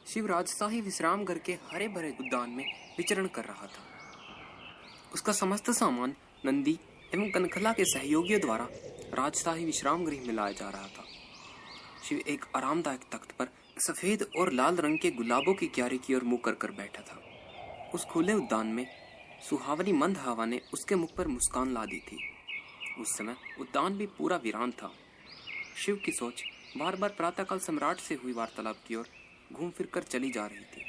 शिव राजशाही विश्राम घर के हरे भरे उद्यान में विचरण कर रहा था। उसका समस्त सामान नंदी एवं कनखला के सहयोगियों द्वारा राजशाही विश्राम गृह में लाया जा रहा था। शिव एक आरामदायक तख्त पर सफेद और लाल रंग के गुलाबों की क्यारी की ओर मुंह कर बैठा था। उस खुले उद्यान में सुहावनी मंद हवा ने उसके मुख पर मुस्कान ला दी थी। उस समय उद्यान भी पूरा वीरान था। शिव की सोच बार बार प्रातःकाल सम्राट से हुई वार्तालाप की ओर घूम फिर कर चली जा रही थी।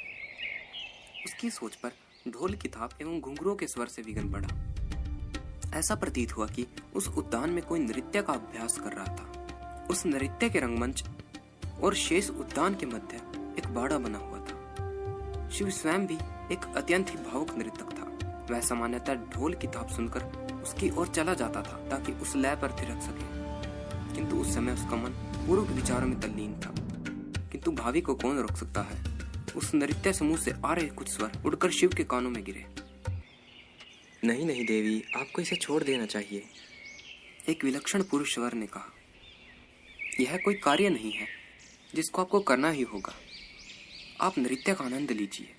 उसकी सोच पर ढोल की थाप एवं घुंघरूओं के स्वर से विघन पड़ा। ऐसा प्रतीत हुआ कि उस उद्यान में कोई नृत्य का अभ्यास कर रहा था। उस नृत्य के रंगमंच और शेष उद्यान के मध्य एक बाड़ा बना हुआ था। शिव स्वयं भी एक अत्यंत ही भावुक नृतक था। वह सामान्यतः ढोल की थाप सुनकर उसकी ओर चला जाता था ताकि उस लय पर थिरक सके, किंतु उस समय उसका मन पूर्व विचारों में तल्लीन था। किंतु भावी को कौन रोक सकता है। उस नृत्य समूह से आ रहे कुछ स्वर उड़कर शिव के कानों में गिरे। नहीं नहीं देवी, आपको इसे छोड़ देना चाहिए। एक विलक्षण पुरुष स्वर ने कहा, यह कोई कार्य नहीं है जिसको आपको करना ही होगा। आप नृत्य का आनंद लीजिए।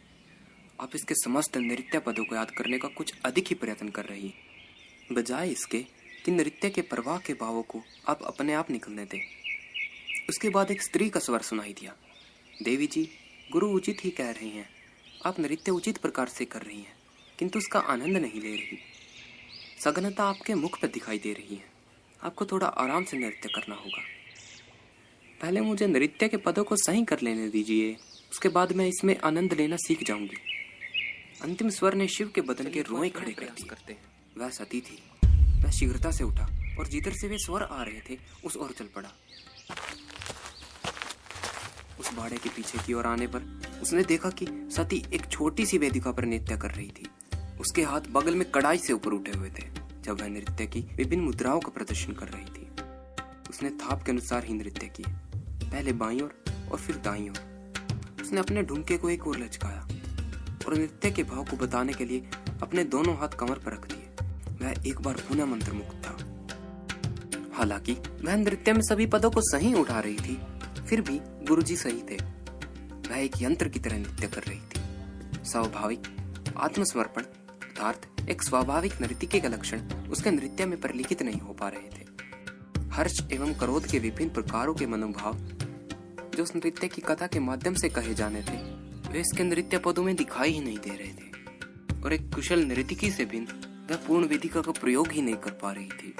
आप इसके समस्त नृत्य पदों को याद करने का कुछ अधिक ही प्रयत्न कर रही हैं, बजाय इसके कि नृत्य के प्रवाह के भावों को आप अपने आप निकलने दें। उसके बाद एक स्त्री का स्वर सुनाई दिया, देवी जी, गुरु उचित ही कह रहे हैं। आप नृत्य उचित प्रकार से कर रही हैं, किंतु उसका आनंद नहीं ले रही। सघनता आपके मुख पर दिखाई दे रही है। आपको थोड़ा आराम से नृत्य करना होगा। पहले मुझे नृत्य के पदों को सही कर लेने दीजिए, उसके बाद मैं इसमें आनंद लेना सीख जाऊंगी। अंतिम स्वर ने शिव के बदन के रोए खड़े करते हैं। वह सती थी। वह शीघ्रता से उठा और जिधर से वे स्वर आ रहे थे उस ओर चल पड़ा। उस बाड़े के पीछे की ओर आने पर उसने देखा कि सती एक छोटी सी वेदिका पर नृत्य कर रही थी। उसके हाथ बगल में कड़ाई से ऊपर उठे हुए थे जब वह नृत्य की विभिन्न मुद्राओं का प्रदर्शन कर रही थी। उसने थाप के अनुसार ही नृत्य किए, पहले बाईं ओर और फिर दाईं ओर। उसने अपने ढुमके को एक ओर लचकाया और नृत्य के भाव को बताने के लिए अपने दोनों हाथ कमर पर रख दिए। वह एक बार पुनः मंत्रमुग्ध था। हालांकि वह नृत्य में सभी पदों को सही उठा रही थी, फिर भी गुरुजी सही थे। वह एक यंत्र की तरह नृत्य कर रही थी। स्वाभाविक आत्मसमर्पण अर्थात एक स्वाभाविक नर्तकी के लक्षण उसके नृत्य में परिलक्षित नहीं हो पा रहे थे। हर्ष एवं क्रोध के विभिन्न प्रकारों के मनोभाव जो उस नृत्य की कथा के माध्यम से कहे जाने थे, वे इसके नृत्य पदों में दिखाई ही नहीं दे रहे थे। और एक कुशल नर्तकी से भिन्न वह पूर्ण वेदिका का प्रयोग ही नहीं कर पा रही थी।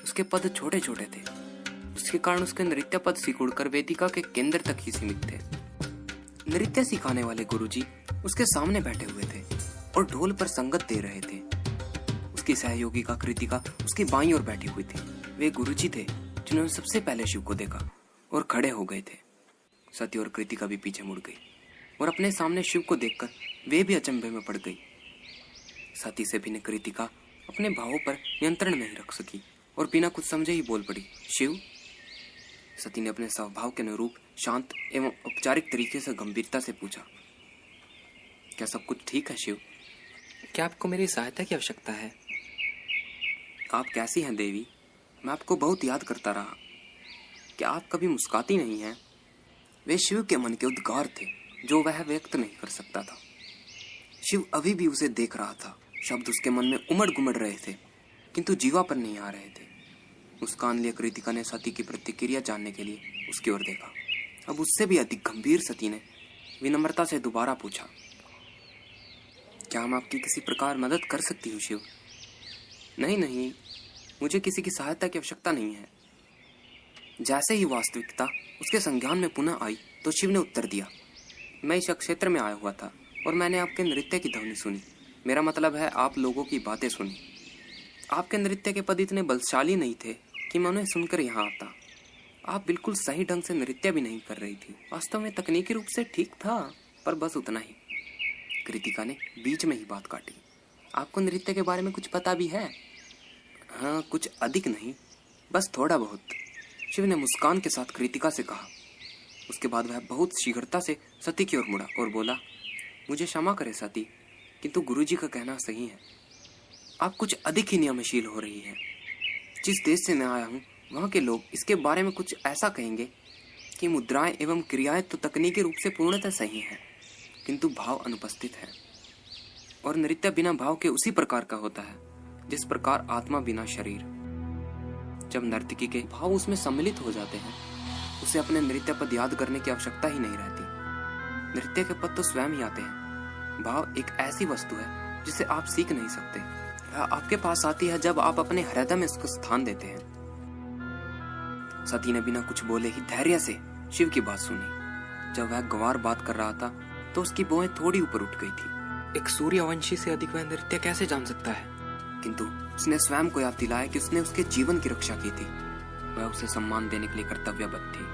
उसके पद छोटे छोटे थे, उसके कारण उसके नृत्य पद सिकुड़कर वेदिका के केंद्र तक ही सीमित थे। नृत्य सिखाने वाले गुरुजी उसके सामने बैठे हुए थे और ढोल पर संगत दे रहे थे। उसकी सहयोगी का कृतिका उसकी बाईं ओर बैठी हुई थी। वे गुरुजी थे जिन्होंने सबसे पहले शिव को देखा और खड़े हो गए थे। सती और कृतिका भी पीछे मुड़ गई और अपने सामने शिव को देखकर वे भी अचंभे में पड़ गई। सती से भिन्न कृतिका अपने भावों पर नियंत्रण नहीं रख सकी और बिना कुछ समझे ही बोल पड़ी, शिव। सती ने अपने स्वभाव के अनुरूप शांत एवं औपचारिक तरीके से गंभीरता से पूछा, क्या सब कुछ ठीक है शिव? क्या आपको मेरी सहायता की आवश्यकता है? आप कैसी हैं देवी? मैं आपको बहुत याद करता रहा। क्या आप कभी मुस्कुराती नहीं हैं? वे शिव के मन के उद्गार थे जो वह व्यक्त नहीं कर सकता था। शिव अभी भी उसे देख रहा था। शब्द उसके मन में उमड़ गुमड़ रहे थे किंतु जीवा पर नहीं आ रहे थे। मुस्कान लिए कृतिका ने सती की प्रतिक्रिया जानने के लिए उसकी ओर देखा। अब उससे भी अधिक गंभीर सती ने विनम्रता से दोबारा पूछा, क्या हम आपकी किसी प्रकार मदद कर सकती हूँ शिव? नहीं नहीं, मुझे किसी की सहायता की आवश्यकता नहीं है। जैसे ही वास्तविकता उसके संज्ञान में पुनः आई तो शिव ने उत्तर दिया, मैं इस क्षेत्र में आया हुआ था और मैंने आपके नृत्य की ध्वनि सुनी। मेरा मतलब है आप लोगों की बातें सुनी। आपके नृत्य के पद इतने बलशाली नहीं थे कि मैं उन्हें सुनकर यहाँ आता। आप बिल्कुल सही ढंग से नृत्य भी नहीं कर रही थी। वास्तव में तकनीकी रूप से ठीक था, पर बस उतना ही। कृतिका ने बीच में ही बात काटी, आपको नृत्य के बारे में कुछ पता भी है? हाँ, कुछ अधिक नहीं, बस थोड़ा बहुत, शिव ने मुस्कान के साथ कृतिका से कहा। उसके बाद वह बहुत शीघ्रता से सती की ओर मुड़ा और बोला, मुझे क्षमा करे सती, किंतु गुरुजी का कहना सही है। आप कुछ अधिक ही नियमशील हो रही हैं। जिस देश से मैं आया हूँ वहाँ के लोग इसके बारे में कुछ ऐसा कहेंगे कि मुद्राएं एवं क्रियाएं तो तकनीकी रूप से पूर्णतः सही हैं, किंतु भाव अनुपस्थित है। और नृत्य बिना भाव के उसी प्रकार का होता है जिस प्रकार आत्मा बिना शरीर। जब नर्तकी के भाव उसमें सम्मिलित हो जाते हैं, उसे अपने नृत्य पद याद करने की आवश्यकता ही नहीं रहती। नृत्य के पद तो स्वयं ही आते हैं। भाव एक ऐसी वस्तु है जिसे आप सीख नहीं सकते। यह आपके पास आती है जब आप अपने हृदय में उसको स्थान देते हैं। सती ने बिना कुछ बोले ही धैर्य से शिव की बात सुनी। जब वह गंवार बात कर रहा था तो उसकी भौहें थोड़ी ऊपर उठ गई थी। एक सूर्यवंशी से अधिक वह नृत्य कैसे जान सकता है? किंतु उसने स्वयं को याद दिलाया कि उसने उसके जीवन की रक्षा की थी। वह उसे सम्मान देने के लिए कर्तव्यबद्ध थी।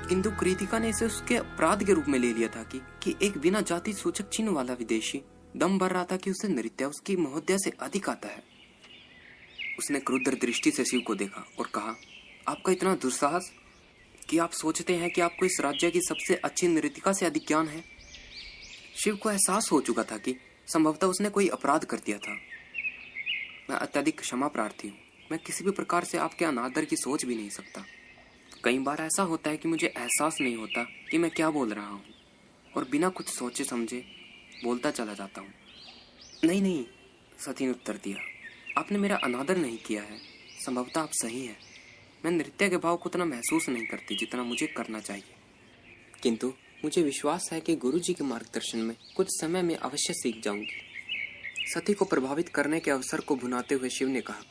किंतु कृतिका ने इसे उसके अपराध के रूप में ले लिया था कि एक बिना जाति सूचक चिन्ह वाला विदेशी दम भर रहा था कि उसे नृत्य उसकी महोदया से अधिक आता है। उसने क्रुद्ध दृष्टि से शिव को देखा और कहा, आपका इतना दुस्साहस कि आप सोचते हैं कि आपको इस राज्य की सबसे अच्छी नृतिका से अधिक ज्ञान है। शिव को एहसास हो चुका था कि संभवतः उसने कोई अपराध कर दिया था। मैं अत्यधिक क्षमा प्रार्थी हूँ। मैं किसी भी प्रकार से आपके अनादर की सोच भी नहीं सकता। कई बार ऐसा होता है कि मुझे एहसास नहीं होता कि मैं क्या बोल रहा हूँ और बिना कुछ सोचे समझे बोलता चला जाता हूँ। नहीं, सती ने उत्तर दिया, आपने मेरा अनादर नहीं किया है। संभवतः आप सही हैं। मैं नृत्य के भाव को उतना महसूस नहीं करती जितना मुझे करना चाहिए, किंतु मुझे विश्वास है कि गुरुजी के मार्गदर्शन में कुछ समय में अवश्य सीख जाऊंगी। सती को प्रभावित करने के अवसर को भुनाते हुए शिव ने कहा,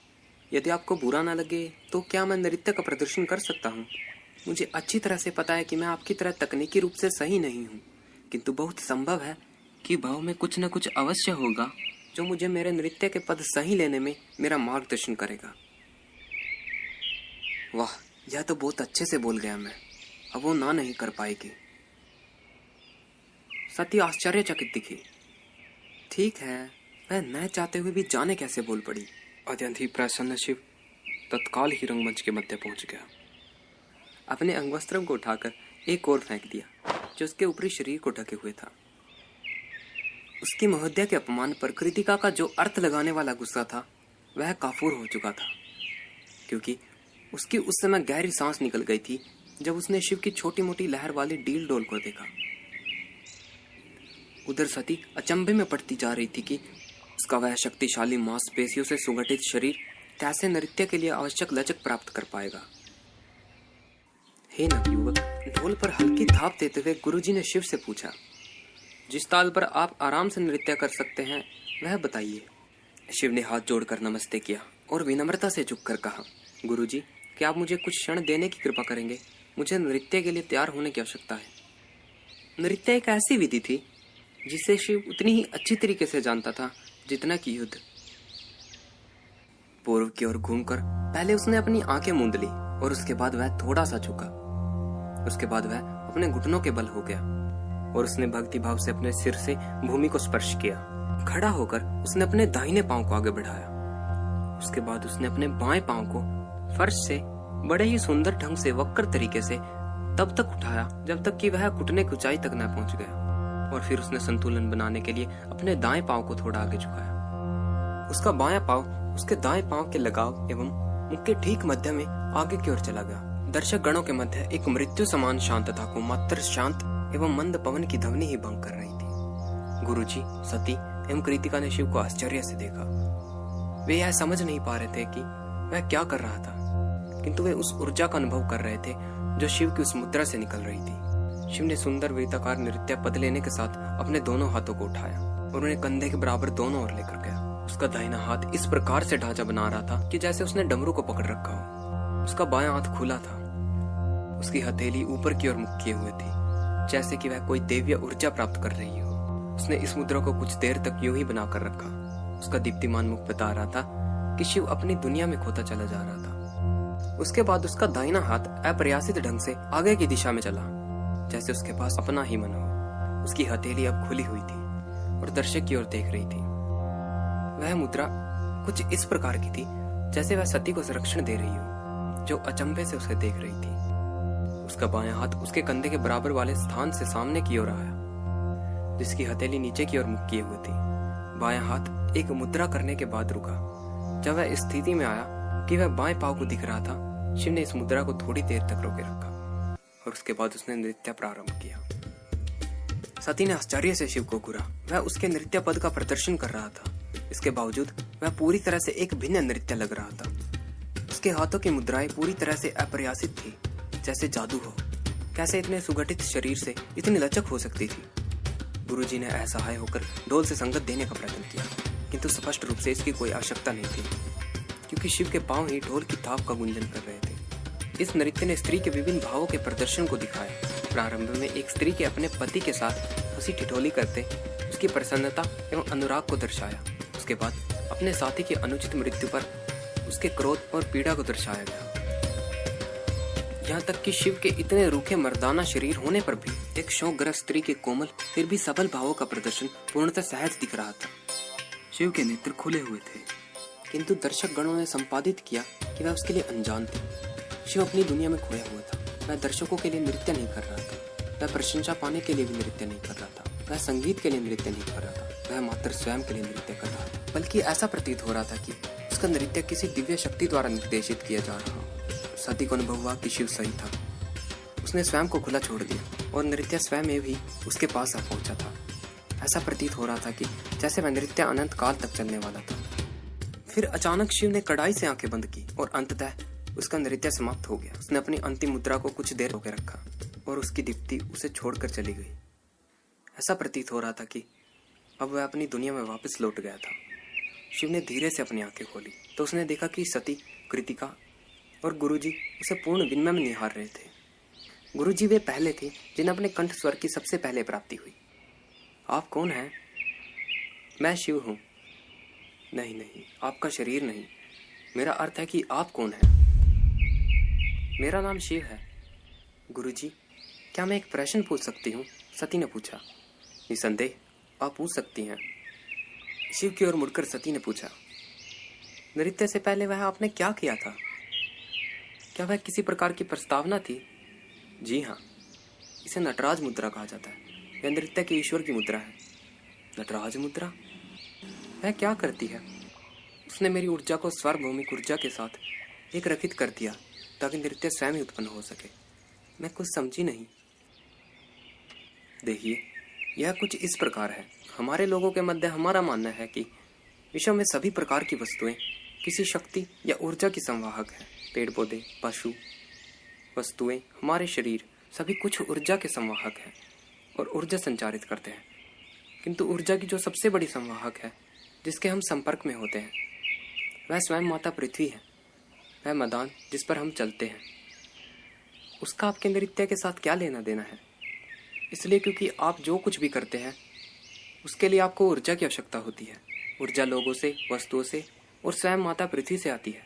यदि आपको बुरा ना लगे तो क्या मैं नृत्य का प्रदर्शन कर सकता हूँ? मुझे अच्छी तरह से पता है कि मैं आपकी तरह तकनीकी रूप से सही नहीं हूँ, किंतु बहुत संभव है कि भाव में कुछ न कुछ अवश्य होगा जो मुझे मेरे नृत्य के पद सही लेने में मेरा मार्गदर्शन करेगा। वाह, यह तो बहुत अच्छे से बोल गया मैं। अब वो ना नहीं कर पाएगी। सती आश्चर्यचकित दिखी। ठीक है, वह न चाहते हुए भी जाने कैसे बोल पड़ी। अत्यंत ही प्रसन्न शिव तत्काल ही रंगमंच के मध्य पहुंच गया। अपने अंगवस्त्रम को उठाकर एक ओर फेंक दिया जो उसके ऊपरी शरीर को ढके हुए था। उसकी महोदया के अपमान पर कृतिका का जो अर्थ लगाने वाला गुस्सा था वह काफूर हो चुका था, क्योंकि उसकी उस समय गहरी सांस निकल गई थी जब उसने शिव की छोटी मोटी लहर वाली डील डोल को देखा। उधर सती अचंभे में पड़ती जा रही थी कि उसका वह शक्तिशाली मांसपेशियों से सुगठित शरीर कैसे नृत्य के लिए आवश्यक लचक प्राप्त कर पाएगा। हे नवयुवक, ढोल पर हल्की थाप देते हुए गुरुजी ने शिव से पूछा, जिस ताल पर आप आराम से नृत्य कर सकते हैं वह बताइए। शिव ने हाथ जोड़कर नमस्ते किया और विनम्रता से झुककर कहा, गुरुजी, क्या आप मुझे कुछ क्षण देने की कृपा करेंगे? मुझे नृत्य के लिए तैयार होने की आवश्यकता है। नृत्य एक ऐसी विधि थी जिसे शिव उतनी ही अच्छी तरीके से जानता था जितना कि युद्ध। पूर्व की ओर घूमकर पहले उसने अपनी आंखें मूंद ली और उसके बाद वह थोड़ा सा झुका। उसके बाद वह अपने घुटनों के बल हो गया और उसने भक्ति भाव से अपने सिर से भूमि को स्पर्श किया। खड़ा होकर उसने अपने दाहिने पांव को आगे बढ़ाया। उसके बाद उसने अपने बाएं पांव को फर्श से बड़े ही सुंदर ढंग से वक्र तरीके से तब तक उठाया जब तक कि वह घुटने की ऊंचाई तक न पहुंच गया, और फिर उसने संतुलन बनाने के लिए अपने दाएं पांव को थोड़ा आगे झुकाया। उसका बायां पांव उसके दाएं पांव के लगाव एवं मुख के ठीक मध्य में आगे की ओर चला गया। दर्शक गणों के मध्य एक मृत्यु समान शांतता को मात्र शांत एवं मंद पवन की ध्वनि ही भंग कर रही थी। गुरुजी, सती एवं कृतिका ने शिव को आश्चर्य से देखा। वे यह समझ नहीं पा रहे थे कि वह क्या कर रहा था, किंतु वे उस ऊर्जा का अनुभव कर रहे थे जो शिव की उस मुद्रा से निकल रही थी। शिव ने सुंदर वृत्ताकार नृत्य पद लेने के साथ अपने दोनों हाथों को उठाया और उन्हें कंधे के बराबर दोनों ओर लेकर गया। उसका दाहिना हाथ इस प्रकार से ढांचा बना रहा था कि जैसे उसने डमरू को पकड़ रखा हो। उसका बायां हाथ खुला था। उसकी हथेली ऊपर की ओर मुख किए हुए थी, जैसे कि वह कोई दैवीय ऊर्जा प्राप्त कर रही हो। उसने इस मुद्रा को कुछ देर तक यूं ही बनाकर रखा। उसका दीप्तिमान मुख बता रहा था कि शिव अपनी दुनिया में खोता चला जा रहा था। उसके बाद उसका दाहिना हाथ अप्रयासित ढंग से आगे की दिशा में चला, जैसे उसके पास अपना ही मन हो। उसकी हथेली अब खुली हुई थी और दर्शक की ओर देख रही थी। वह मुद्रा कुछ इस प्रकार की थी जैसे वह सती को संरक्षण दे रही हो, जो अचंभे से उसे देख रही थी। उसका बायां हाथ उसके कंधे के बराबर वाले स्थान से सामने की ओर आया, जिसकी हथेली नीचे की ओर मुख किए हुए थी। बायां हाथ एक मुद्रा करने के बाद रुका। जब वह इस स्थिति में आया कि वह बाएं पांव को दिख रहा था, शिव ने इस मुद्रा को थोड़ी देर तक रोके रखा। और उसके बाद उसने नृत्य प्रारंभ किया। सती ने आश्चर्य से शिव को घूरा। वह उसके नृत्य पद का प्रदर्शन कर रहा था। इसके बावजूद वह पूरी तरह से एक भिन्न नृत्य लग रहा था। उसके हाथों की मुद्राएं पूरी तरह से अप्रत्याशित थी, जैसे जादू हो। कैसे इतने सुगठित शरीर से इतनी लचक हो सकती थी? गुरुजी ने असहाय होकर ढोल से संगत देने का प्रयत्न किया, किंतु स्पष्ट रूप से इसकी कोई आवश्यकता नहीं थी, क्योंकि शिव के पांव ही ढोल की थाप का गुंजन कर रहे थे। इस नृत्य ने स्त्री के विभिन्न भावों के प्रदर्शन को दिखाया। प्रारंभ में एक स्त्री के अपने पति के साथ हंसी ठिठोली करते उसकी प्रसन्नता एवं अनुराग को दर्शाया। उसके बाद अपने साथी की अनुचित मृत्यु पर उसके क्रोध और पीड़ा को दर्शाया गया। यहाँ तक कि शिव के इतने रूखे मर्दाना शरीर होने पर भी एक शोकग्रस्त स्त्री के कोमल फिर भी सबल भावों का प्रदर्शन पूर्णतः सहज दिख रहा था। शिव के नेत्र खुले हुए थे, किंतु दर्शक गणों ने संपादित किया कि वह उसके लिए अनजान थे। शिव अपनी दुनिया में खोया हुआ था। वह दर्शकों के लिए नृत्य नहीं कर रहा था। वह प्रशंसा पाने के लिए भी नृत्य नहीं कर रहा था। वह संगीत के लिए नृत्य नहीं कर रहा था। वह मात्र स्वयं के लिए नृत्य कर रहा था। बल्कि ऐसा प्रतीत हो रहा था कि उसका नृत्य किसी दिव्य शक्ति द्वारा निर्देशित किया जा रहा हो। सती को अनुभव हुआ कि शिव सही था। उसने स्वयं को खुला छोड़ दिया और नृत्य स्वयं में भी उसके पास आ पहुंचा था। ऐसा प्रतीत हो रहा था कि जैसे वह नृत्य अनंत काल तक चलने वाला था। फिर अचानक शिव ने कड़ाई से आंखें बंद की और अंततः उसका नृत्य समाप्त हो गया। उसने अपनी अंतिम मुद्रा को कुछ देर रोके रखा और उसकी दीप्ति उसे छोड़कर चली गई। ऐसा प्रतीत हो रहा था कि अब वह अपनी दुनिया में वापस लौट गया था। शिव ने धीरे से अपनी आंखें खोली तो उसने देखा कि सती, कृतिका और गुरुजी उसे पूर्ण विनम्र में निहार रहे थे। गुरुजी वे पहले थे जिन्हें अपने कंठ स्वर की सबसे पहले प्राप्ति हुई। आप कौन हैं? मैं शिव हूँ। नहीं नहीं, आपका शरीर नहीं, मेरा अर्थ है कि आप कौन हैं? मेरा नाम शिव है। गुरुजी, क्या मैं एक प्रश्न पूछ सकती हूँ? सती ने पूछा। निसंदेह आप पूछ सकती हैं। शिव की ओर मुड़कर सती ने पूछा, नृत्य से पहले वह आपने क्या किया था? क्या वह किसी प्रकार की प्रस्तावना थी? जी हाँ, इसे नटराज मुद्रा कहा जाता है। यह नृत्य के ईश्वर की मुद्रा है। नटराज मुद्रा? वह क्या करती है? उसने मेरी ऊर्जा को सार्वभौमिक ऊर्जा के साथ एक रखित कर दिया ताकि नृत्य स्वयं ही उत्पन्न हो सके। मैं कुछ समझी नहीं। देखिए, यह कुछ इस प्रकार है। हमारे लोगों के मध्य हमारा मानना है कि विश्व में सभी प्रकार की वस्तुएं किसी शक्ति या ऊर्जा की संवाहक है। पेड़ पौधे, पशु, वस्तुएं, हमारे शरीर सभी कुछ ऊर्जा के संवाहक हैं और ऊर्जा संचारित करते हैं। किंतु ऊर्जा की जो सबसे बड़ी संवाहक है, जिसके हम संपर्क में होते हैं, वह स्वयं माता पृथ्वी है। वह मैदान जिस पर हम चलते हैं, उसका आपके नृत्य के साथ क्या लेना देना है? इसलिए क्योंकि आप जो कुछ भी करते हैं उसके लिए आपको ऊर्जा की आवश्यकता होती है। ऊर्जा लोगों से, वस्तुओं से और स्वयं माता पृथ्वी से आती है।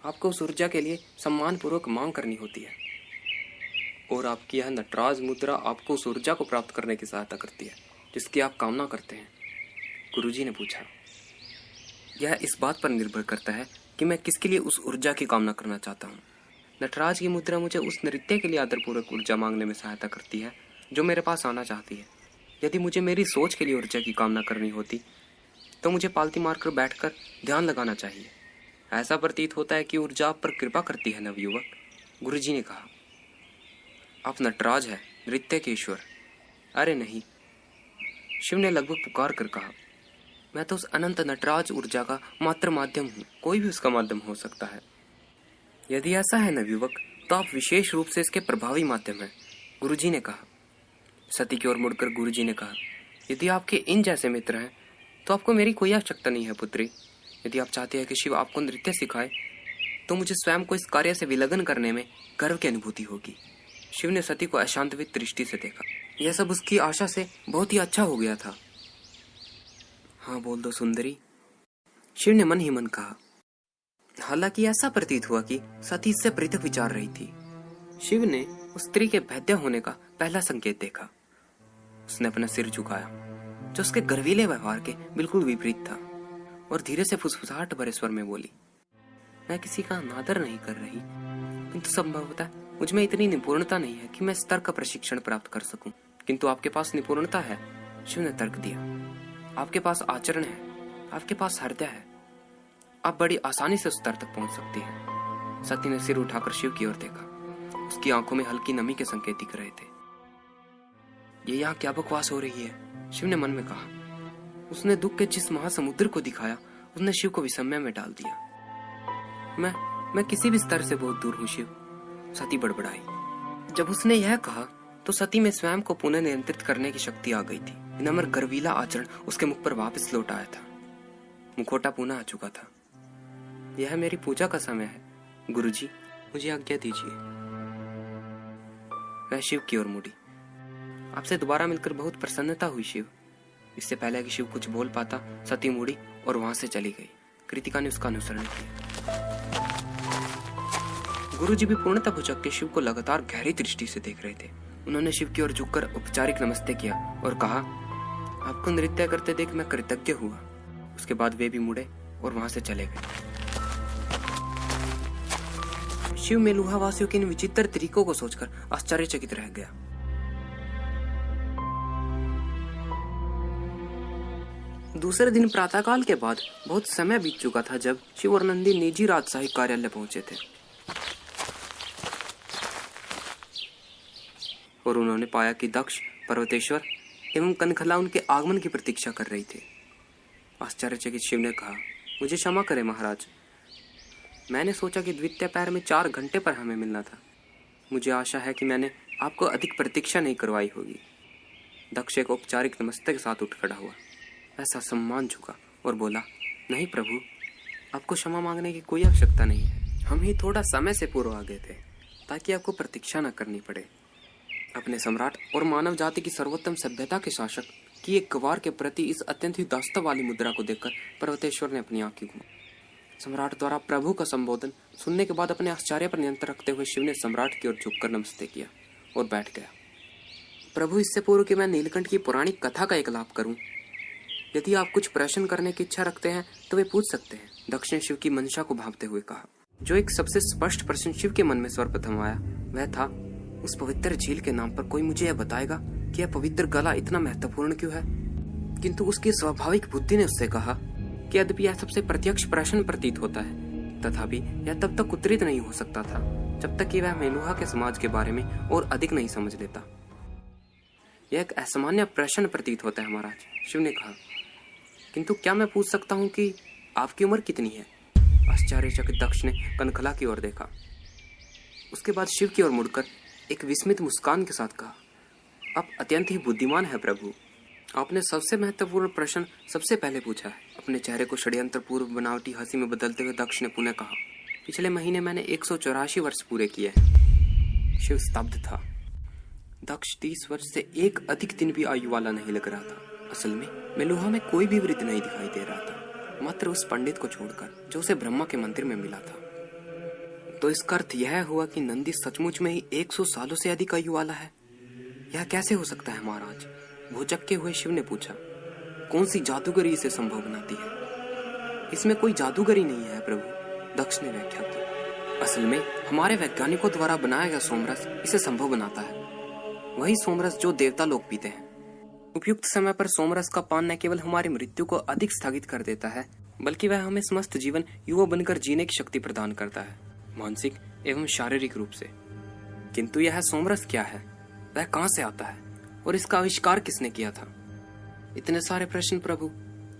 आपको उस ऊर्जा के लिए सम्मानपूर्वक मांग करनी होती है और आपकी यह नटराज मुद्रा आपको उस ऊर्जा को प्राप्त करने की सहायता करती है जिसकी आप कामना करते हैं। गुरुजी ने पूछा, यह इस बात पर निर्भर करता है कि मैं किसके लिए उस ऊर्जा की कामना करना चाहता हूँ। नटराज की मुद्रा मुझे उस नृत्य के लिए आदरपूर्वक ऊर्जा मांगने में सहायता करती है जो मेरे पास आना चाहती है। यदि मुझे मेरी सोच के लिए ऊर्जा की कामना करनी होती तो मुझे पालती मारकर बैठकर ध्यान लगाना चाहिए। ऐसा प्रतीत होता है कि ऊर्जा आप पर कृपा करती है नवयुवक। गुरुजी ने कहा, आप नटराज है, नृत्य के ईश्वर। अरे नहीं, शिव ने लगभग पुकार कर कहा, मैं तो उस अनंत नटराज ऊर्जा का मात्र माध्यम हूँ। कोई भी उसका माध्यम हो सकता है। यदि ऐसा है नवयुवक, तो आप विशेष रूप से इसके प्रभावी माध्यम हैं, गुरुजी ने कहा। सती की ओर मुड़कर गुरुजी ने कहा, यदि आपके इन जैसे मित्र हैं तो आपको मेरी कोई आवश्यकता नहीं है पुत्री। यदि आप चाहते हैं कि शिव आपको नृत्य सिखाए तो मुझे स्वयं को इस कार्य से विलग्न करने में गर्व की अनुभूति होगी। शिव ने सती को अशांतवित दृष्टि से देखा। यह सब उसकी आशा से बहुत ही अच्छा हो गया था। हाँ बोल दो सुंदरी, शिव ने मन ही मन कहा। हालांकि ऐसा प्रतीत हुआ कि सती इससे पृथक विचार रही थी। शिव ने उस स्त्री के वैद्य होने का पहला संकेत देखा। उसने अपना सिर झुकाया, जो उसके गर्वीले व्यवहार के बिल्कुल विपरीत था, और धीरे से फुसफुसाहट भरे स्वर में बोली, मैं किसी का अनादर नहीं कर रही, किंतु संभवतः मुझ में इतनी निपुणता नहीं है कि मैं स्तर का प्रशिक्षण प्राप्त कर सकूं। किंतु आपके पास निपुणता है, शिव ने तर्क दिया। आपके पास आचरण है, आपके पास हृदय है, आप बड़ी आसानी से उस स्तर तक पहुंच सकती हैं। सती ने सिर उठाकर शिव की ओर देखा। उसकी आंखों में हल्की नमी के संकेत दिख रहे थे। ये यहाँ क्या बकवास हो रही है, शिव ने मन में कहा। उसने दुख के जिस महासमुद्र को दिखाया उसने शिव को विस्मय में डाल दिया। मैं किसी भी स्तर से बहुत दूर हूँ शिव, सती बड़बड़ाई। जब उसने यह कहा तो सती में स्वयं को पुनः नियंत्रित करने की शक्ति आ गई थी। विनम्र गर्वीला आचरण उसके मुख पर वापस लौट आया था। मुखौटा पुनः आ चुका था। यह मेरी पूजा का समय है, गुरुजी, मुझे आज्ञा दीजिए। वह शिव की ओर मुड़ी। आपसे दोबारा मिलकर बहुत प्रसन्नता हुई शिव। इससे पहले कि शिव कुछ बोल पाता, सती मुड़ी और वहां से चली गई। कृतिका ने उसका अनुसरण किया। गुरुजी भी पूर्णतः भुचक के शिव को लगातार गहरी दृष्टि से देख रहे थे। उन्होंने शिव की ओर झुककर औपचारिक नमस्ते किया और कहा, आपको नृत्य करते देख मैं कृतज्ञ हुआ। उसके बाद वे भी मुड़े और वहां से चले गए। शिव मेलुहा वासियों के इन विचित्र तरीकों को सोचकर आश्चर्यचकित रह गया। दूसरे दिन प्रातःकाल के बाद बहुत समय बीत चुका था जब शिव और नंदी निजी राजशाही कार्यालय पहुंचे थे और उन्होंने पाया कि दक्ष, पर्वतेश्वर एवं कनखला उनके आगमन की प्रतीक्षा कर रही थी। आश्चर्यचकित शिव ने कहा, मुझे क्षमा करें महाराज, मैंने सोचा कि द्वितीय पैर में 4 घंटे पर हमें मिलना था। मुझे आशा है कि मैंने आपको अधिक प्रतीक्षा नहीं करवाई होगी। दक्ष एक औपचारिक नमस्ते के साथ उठ खड़ा हुआ। ऐसा सम्मान झुका और बोला, नहीं प्रभु, आपको क्षमा मांगने की कोई आवश्यकता नहीं है। हम ही थोड़ा समय से पूर्व आ गए थे ताकि आपको प्रतीक्षा न करनी पड़े। अपने सम्राट और मानव जाति की सर्वोत्तम सभ्यता के शासक की एक गवार के प्रति इस अत्यंत ही दास्ता वाली मुद्रा को देखकर पर्वतेश्वर ने अपनी आंखें घुमाई। सम्राट द्वारा प्रभु का संबोधन सुनने के बाद अपने आश्चर्य पर नियंत्रण रखते हुए शिव ने सम्राट की ओर झुककर नमस्ते किया और बैठ गया। प्रभु, इससे पूर्व कि मैं नीलकंठ की पौराणिक कथा का एक लाभ करूं, यदि आप कुछ प्रश्न करने की इच्छा रखते हैं तो वे पूछ सकते हैं। दक्ष ने शिव की मंशा को भांपते हुए कहा। जो एक सबसे स्पष्ट प्रश्न शिव के मन में सर्वप्रथम आया वह था, उस पवित्र झील के नाम पर कोई मुझे यह बताएगा कि यह पवित्र गला इतना महत्वपूर्ण क्यों है? किंतु उसकी स्वाभाविक बुद्धि ने उससे कहा कि यद्यपि यह सबसे प्रत्यक्ष प्रश्न प्रतीत होता है, तथापि यह तब तक उत्तरित नहीं हो सकता था जब तक कि वह मेलुहा के समाज के बारे में और अधिक नहीं समझ लेता। यह एक असामान्य प्रश्न प्रतीत होता है महाराज, शिव ने कहा। किंतु क्या मैं पूछ सकता हूँ कि आपकी उम्र कितनी है? आश्चर्यचकित दक्ष ने कनखला की ओर देखा। उसके बाद शिव की ओर मुड़कर एक विस्मित मुस्कान के साथ कहा, आप अत्यंत ही बुद्धिमान है प्रभु। आपने सबसे महत्वपूर्ण प्रश्न सबसे पहले पूछा है। अपने चेहरे को षड्यंत्र पूर्व बनावटी हंसी में बदलते हुए दक्ष ने पुनः कहा, पिछले महीने मैंने 184 वर्ष पूरे किए हैं। शिव स्तब्ध था। दक्ष 30 वर्ष से एक अधिक दिन भी आयु वाला नहीं लग रहा था। असल में मेलुहा में कोई भी वृद्ध नहीं दिखाई दे रहा था, मात्र उस पंडित को छोड़कर जो उसे ब्रह्मा के मंदिर में मिला था। तो इसका अर्थ यह हुआ कि नंदी सचमुच में ही 100 सालों से अधिक आयु वाला है। यह कैसे हो सकता है महाराज? भुचक्के हुए शिव ने पूछा। कौन सी जादूगरी इसे संभव बनाती है? इसमें कोई जादूगरी नहीं है प्रभु, दक्ष ने व्याख्या की। असल में हमारे वैज्ञानिकों द्वारा बनाया गया सोमरस इसे संभव बनाता है। वही सोमरस जो देवता लोग पीते हैं। उपयुक्त समय पर सोमरस का पान न केवल हमारी मृत्यु को अधिक स्थगित कर देता है, बल्कि वह हमें समस्त जीवन युवा बनकर जीने की शक्ति प्रदान करता है, मानसिक एवं शारीरिक रूप से। किंतु यह सोमरस क्या है? वह कहां से आता है? और इसका आविष्कार किसने किया था? इतने सारे प्रश्न प्रभु,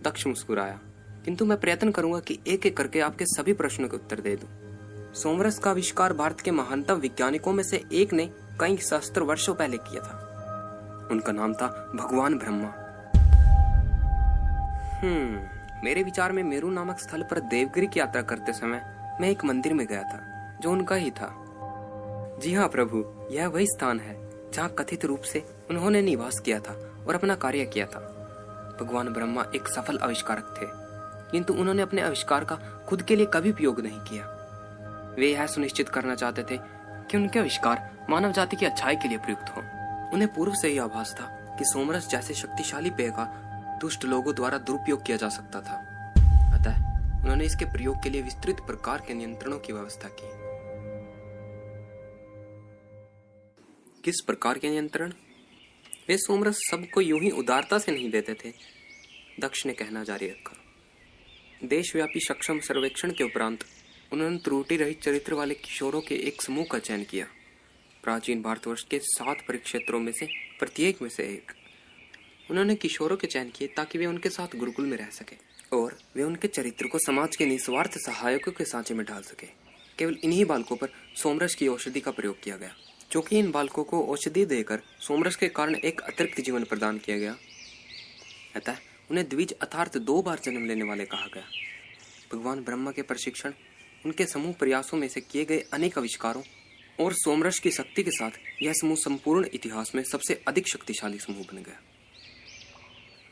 दक्ष मुस्कुराया। किंतु मैं प्रयत्न करूंगा कि एक एक करके आपके सभी प्रश्नों के उत्तर दे दूं। सोमरस का आविष्कार भारत के महानतम वैज्ञानिकों में से एक ने कई सहस्त्र वर्षों पहले किया था। उनका नाम था भगवान ब्रह्मा। मेरे विचार में मेरू नामक स्थल पर देवगिरी की यात्रा करते समय मैं एक मंदिर में गया था जो उनका ही था। जी हाँ प्रभु, यह वही स्थान है जहाँ कथित रूप से उन्होंने निवास किया था और अपना कार्य किया था। भगवान ब्रह्मा एक सफल आविष्कारक थे, किंतु उन्होंने अपने आविष्कार का खुद के लिए कभी उपयोग नहीं किया। वे यह सुनिश्चित करना चाहते थे कि उनके आविष्कार मानव जाति की अच्छाई के लिए प्रयुक्त हो। उन्हें पूर्व से ही आभास था कि सोमरस जैसे शक्तिशाली पेय का दुष्ट लोगों द्वारा दुरुपयोग किया जा सकता था। अतः उन्होंने इसके प्रयोग के लिए विस्तृत प्रकार के नियंत्रणों की व्यवस्था की। किस प्रकार के नियंत्रण? वे सोमरस सबको यूं ही उदारता से नहीं देते थे, दक्ष ने कहना जारी रखा। देशव्यापी सक्षम सर्वेक्षण के उपरांत उन्होंने त्रुटि रहित चरित्र वाले किशोरों के एक समूह का चयन किया प्राचीन भारतवर्ष के 7 परिक्षेत्रों में से प्रत्येक में से एक। उन्होंने किशोरों के चयन किए ताकि वे उनके साथ गुरुकुल में रह सके और वे उनके चरित्र को समाज के निस्वार्थ सहायकों के सांचे में ढाल सके। केवल इन्हीं बालकों पर सोमरस की औषधि का प्रयोग किया गया। चूंकि इन बालकों को औषधि देकर सोमरस के कारण एक अतिरिक्त जीवन प्रदान किया गया, अतः उन्हें द्विज अर्थात 2 बार जन्म लेने वाले कहा गया। भगवान ब्रह्मा के प्रशिक्षण, उनके समूह प्रयासों में से किए गए अनेक आविष्कारों और सोमरस की शक्ति के साथ यह समूह संपूर्ण इतिहास में सबसे अधिक शक्तिशाली समूह बन गया।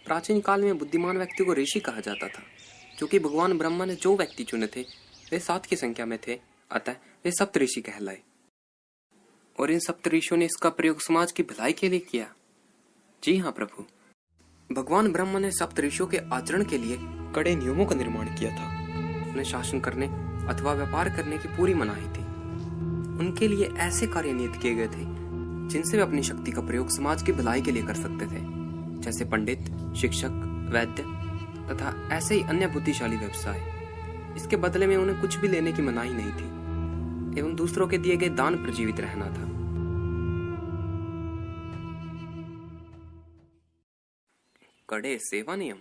प्राचीन काल में बुद्धिमान व्यक्ति को ऋषि कहा जाता था। क्योंकि भगवान ब्रह्मा ने जो व्यक्ति चुने थे वे 7 की संख्या में थे, अतः वे सप्तऋषि कहलाए। और इन सप्तऋषियों ने इसका प्रयोग समाज की भलाई के लिए किया। जी हाँ प्रभु, भगवान ब्रह्मा ने सप्तऋषियों के आचरण के लिए कड़े नियमों का निर्माण किया था। उन्हें शासन करने अथवा व्यापार करने की पूरी मनाही थी। उनके लिए ऐसे कार्य नियत किए गए थे जिनसे वे अपनी शक्ति का प्रयोग समाज की भलाई के लिए कर सकते थे, जैसे पंडित, शिक्षक, वैद्य तथा ऐसे ही अन्य बुद्धिशाली व्यवसाय। इसके बदले में उन्हें कुछ भी लेने की मनाही नहीं थी एवं दूसरों के दिए गए दान पर जीवित रहना था। कड़े सेवा नियम।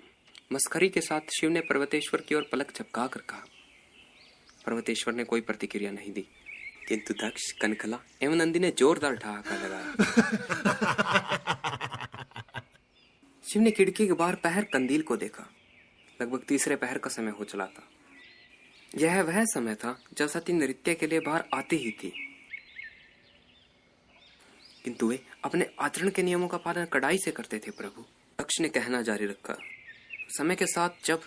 मस्खरी के साथ शिव ने पर्वतेश्वर की ओर पलक झपका कर कहा। पर्वतेश्वर ने कोई प्रतिक्रिया नहीं दी, किंतु दक्ष, कनखला एवं नंदी ने जोरदार ठहाका लगाया। शिव ने खिड़की के बाहर पहर कंदील को देखा। लगभग तीसरे पहर का समय हो चला था। यह वह समय था जब सती नृत्य के लिए बाहर आती ही थी, किंतु वे अपने आचरण के नियमों का पालन कड़ाई से करते थे। प्रभु, दक्ष ने कहना जारी रखा। समय के साथ जब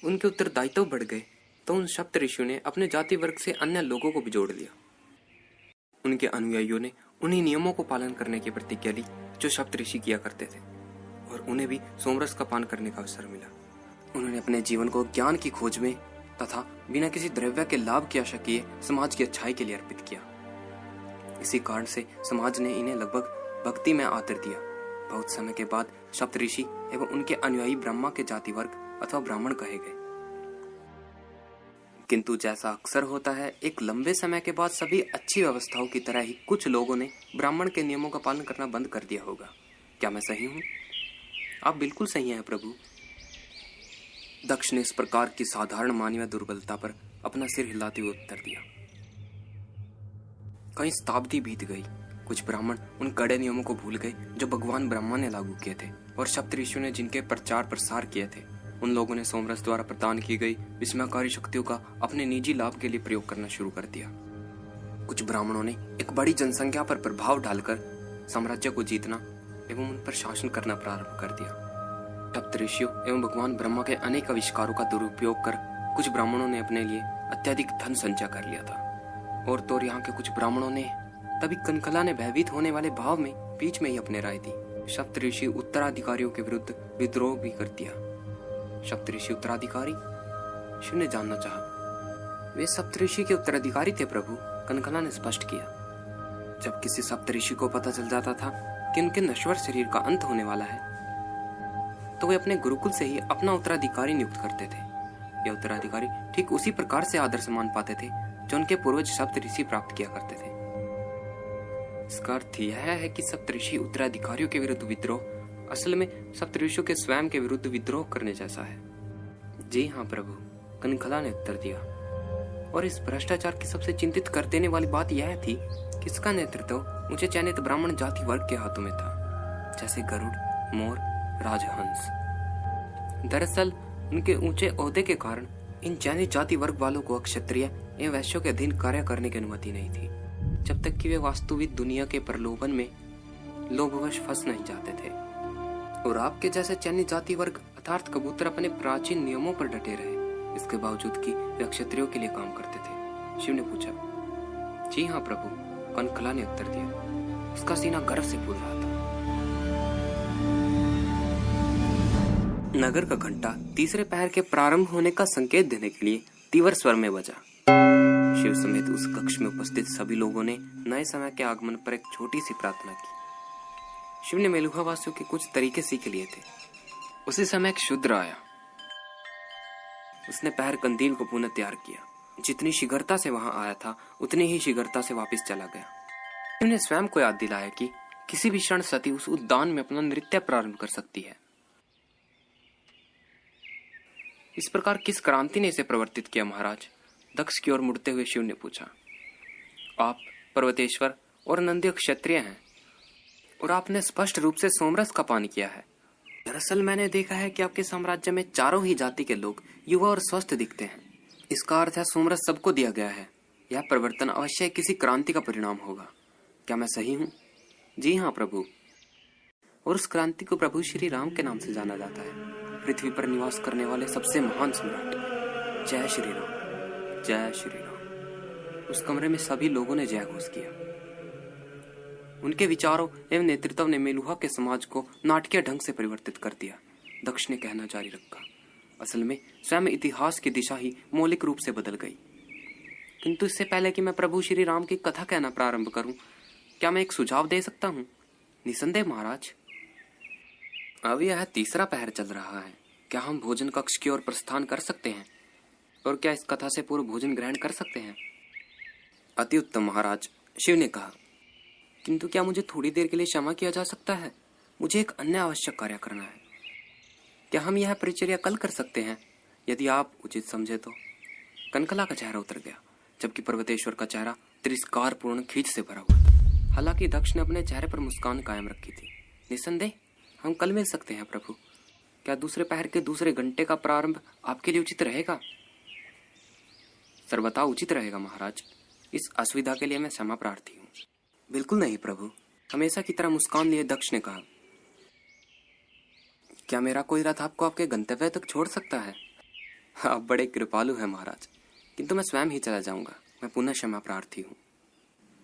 उनके उत्तरदायित्व बढ़ गए तो उन सप्त ऋषियों ने अपने जाति वर्ग से अन्य लोगों को भी जोड़ लिया। उनके अनुयायियों ने उन्हीं नियमों को पालन करने की प्रतिज्ञा ली जो सप्त ऋषि किया करते थे, और उन्हें भी सोमरस का पान करने का अवसर मिला। उन्होंने अपने जीवन को ज्ञान की खोज में तथा बिना किसी द्रव्य के लाभ की आशा किए समाज की अच्छाई के लिए अर्पित किया। इसी कारण से समाज ने इन्हें लगभग भक्ति में आदर दिया। बहुत समय के बाद सप्तऋषि एवं उनके अनुयायी ब्रह्मा के जाति वर्ग अथवा ब्राह्मण कहे गए। किंतु जैसा अक्सर होता है, एक लंबे समय के बाद सभी अच्छी व्यवस्थाओं की तरह ही कुछ लोगों ने ब्राह्मण के नियमों का पालन करना बंद कर दिया होगा। क्या मैं सही हूँ? आप बिल्कुल सही हैं प्रभु। दक्ष ने इस प्रकार की साधारण मानवीय दुर्बलता पर अपना सिर हिलाते हुए उत्तर दिया। कई शताब्दी बीत गई। कुछ ब्राह्मण उन कड़े नियमों को भूल गए जो भगवान ब्रह्मा ने लागू किए थे और सप्तऋषियों ने जिनके प्रचार प्रसार किए थे। उन लोगों ने सोमरस द्वारा प्रदान की गई विस्मयकारी शक्तियों का अपने निजी लाभ के लिए प्रयोग करना शुरू कर दिया। कुछ ब्राह्मणों ने एक बड़ी जनसंख्या पर प्रभाव डालकर साम्राज्य को जीतना एवं उन पर शासन करना प्रारंभ कर दिया। सप्तऋषियों एवं भगवान ब्रह्मा के अनेक आविष्कारों का दुरुपयोग कर कुछ ब्राह्मणों ने अपने लिए अत्यधिक धन संचय कर लिया था। और तो यहाँ के कुछ ब्राह्मणों ने तभी कनकला ने भयभीत होने वाले भाव में बीच में ही अपने राय दी। सप्तऋषि उत्तराधिकारियों के विरुद्ध विद्रोह भी कर दिया। सप्तऋषि उत्तराधिकारी? शिव ने जानना चाहा। वे सप्तऋषि के उत्तराधिकारी थे प्रभु, कनकला ने स्पष्ट किया। जब किसी सप्तऋषि को पता चल जाता था कि उनके नश्वर शरीर का अंत होने वाला है, तो वे अपने गुरुकुल से ही अपना उत्तराधिकारी नियुक्त करते थे। यह उत्तराधिकारी ठीक उसी प्रकार से आदर सम्मान पाते थे जो उनके पूर्वज सप्तऋषि प्राप्त किया करते थे। इसका अर्थ यह है कि सप्तऋषि उत्तराधिकारियों के विरुद्ध विद्रोह असल में सप्तऋषियों के स्वयं के विरुद्ध विद्रोह करने जैसा है। जी हाँ प्रभु, कनकला ने उत्तर दिया। और इस भ्रष्टाचार की सबसे चिंतित कर देने वाली बात यह थी कि इसका नेतृत्व ऊंचे चयनित ब्राह्मण जाति वर्ग के हाथों में था, जैसे गरुड़, मोर, राजहंस। दरअसल उनके ऊंचे ओहदे के कारण इन चयनित जाति वर्ग वालों को क्षत्रिय एवं वैश्यों के अधीन कार्य करने की अनुमति नहीं थी, जब तक कि वे वास्तविक दुनिया के प्रलोभन में लोभवश फंस नहीं जाते थे। और आपके जैसे चयनित जाति वर्ग अर्थात कबूतर अपने प्राचीन नियमों पर डटे रहे, इसके बावजूद कि वे क्षत्रियों के लिए काम करते थे। शिव ने पूछा। जी हाँ प्रभु, कनकला ने उत्तर दिया। उसका सीना गर्व से फूल रहा था। नगर का घंटा तीसरे पहर के प्रारंभ होने का संकेत देने के लिए तीव्र स्वर में बजा। शिव समेत उस कक्ष में उपस्थित सभी लोगों ने नए समय के आगमन पर एक छोटी सी प्रार्थना की। शिव ने मेलुहा वासियों के कुछ तरीके सीख लिए थे। उसी समय एक शूद्र आया। उसने पहर कंदील को पुनः तैयार किया। जितनी शीघ्रता से वहां आया था उतनी ही शीघ्रता से वापस चला गया। उन्हें स्वयं को याद दिलाया कि किसी भी क्षण सती उस उद्यान में अपना नृत्य प्रारंभ कर सकती है। इस प्रकार किस क्रांति ने इसे प्रवर्तित किया महाराज? दक्ष की ओर मुड़ते हुए शिव ने पूछा। आप पर्वतेश्वर और नंदी क्षत्रिय हैं और आपने स्पष्ट रूप से सोमरस का पान किया है। दरअसल मैंने देखा है कि आपके साम्राज्य में चारों ही जाति के लोग युवा और स्वस्थ दिखते हैं। इसका अर्थ है सोमरस सबको दिया गया है। यह परिवर्तन अवश्य किसी क्रांति का परिणाम होगा। क्या मैं सही हूँ? जी हाँ प्रभु। और उस क्रांति को प्रभु श्री राम के नाम से जाना जाता है, पृथ्वी पर निवास करने वाले सबसे महान सम्राट। जय श्री राम, जय श्री राम। उस कमरे में सभी लोगों ने जय घोष किया। उनके विचारों एवं नेतृत्व ने मेलुहा के समाज को नाटकीय ढंग से परिवर्तित कर दिया। दक्ष ने कहना जारी रखा। असल में स्वयं इतिहास की दिशा ही मौलिक रूप से बदल गई। किंतु इससे पहले कि मैं प्रभु श्री राम की कथा कहना प्रारंभ करूं, क्या मैं एक सुझाव दे सकता हूं? निसंदेह महाराज। अब यह तीसरा पहर चल रहा है। क्या हम भोजन कक्ष की ओर प्रस्थान कर सकते हैं? और क्या इस कथा से पूर्व भोजन ग्रहण कर सकते हैं? अति उत्तम महाराज, शिव ने कहा। किंतु क्या मुझे थोड़ी देर के लिए क्षमा किया जा सकता है? मुझे एक अन्य आवश्यक कार्य करना है। क्या हम यह परिचर्या कल कर सकते हैं, यदि आप उचित समझे तो? कनकला का चेहरा उतर गया, जबकि पर्वतेश्वर का चेहरा तिरस्कारपूर्ण खींच से भरा हुआ था। हालांकि दक्ष ने अपने चेहरे पर मुस्कान कायम रखी थी। निसंदेह हम कल मिल सकते हैं प्रभु। क्या दूसरे पहर के दूसरे घंटे का प्रारंभ आपके लिए उचित रहेगा? सर्वथा उचित रहेगा महाराज। इस असुविधा के लिए मैं क्षमा प्रार्थी हूँ। बिल्कुल नहीं प्रभु, हमेशा की तरह मुस्कान लिए दक्ष ने कहा। क्या मेरा कोई रथ आपको आपके गंतव्य तक छोड़ सकता है? आप बड़े कृपालु हैं महाराज, किंतु मैं स्वयं ही चला जाऊंगा। मैं पुनः क्षमा प्रार्थी हूँ।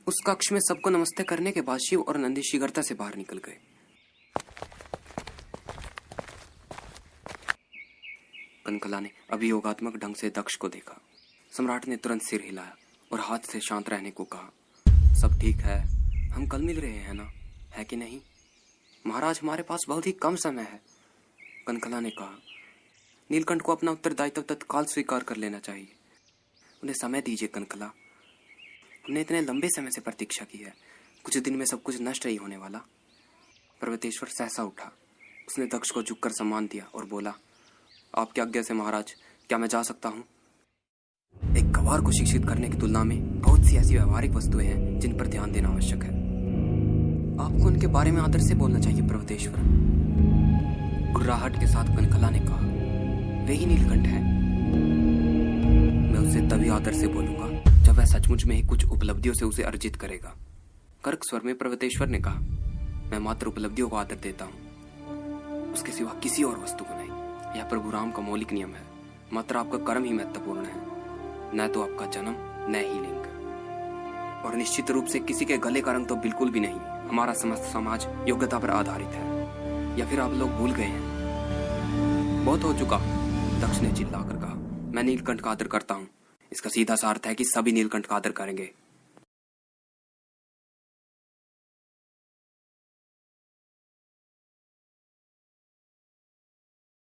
उस कक्ष में सबको नमस्ते करने के बाद शिव और नंदी शीघ्रता से बाहर निकल गए। कनकला ने अभियोगात्मक ढंग से दक्ष को देखा। सम्राट ने तुरंत सिर हिलाया और हाथ से शांत रहने को कहा। सब ठीक है, हम कल मिल रहे हैं ना, है कि नहीं? महाराज, हमारे पास बहुत ही कम समय है, कनकला ने कहा। नीलकंठ को अपना उत्तरदायित्व तत्काल स्वीकार कर लेना चाहिए। उन्हें समय दीजिए कनकला। हमने इतने लंबे समय से प्रतीक्षा की है। कुछ दिन में सब कुछ नष्ट नहीं होने वाला। पर्वतेश्वर सहसा उठा। उसने दक्ष को झुककर सम्मान दिया और बोला, आपकी आज्ञा से महाराज, क्या मैं जा सकता हूँ? एक गवार को शिक्षित करने की तुलना में बहुत सी ऐसी व्यवहारिक वस्तुएं हैं जिन पर ध्यान देना आवश्यक है। आपको उनके बारे में आदर से बोलना चाहिए पर्वतेश्वर। गुर्राहट के साथ कनकला ने कहा। वे ही नीलकंठ है। मैं उससे तभी आदर से बोलूंगा जब वह सचमुच में ही कुछ उपलब्धियों से उसे अर्जित करेगा। कर्क स्वर में पर्वतेश्वर ने कहा। मैं मात्र उपलब्धियों को आदर देता हूँ, उसके सिवा किसी और वस्तु को नहीं। यह प्रभु राम का मौलिक नियम है। मात्र आपका कर्म ही महत्वपूर्ण है, न तो आपका जन्म, न ही लिंग। और निश्चित रूप से किसी के गले का रंग तो बिल्कुल भी नहीं। हमारा समस्त समाज योग्यता पर आधारित है। या फिर आप लोग भूल गए हैं? बहुत हो चुका, दक्ष ने चिल्लाकर कहा। मैं नीलकंठ का आदर करता हूँ। इसका सीधा सा अर्थ है कि सभी नीलकंठ का आदर करेंगे।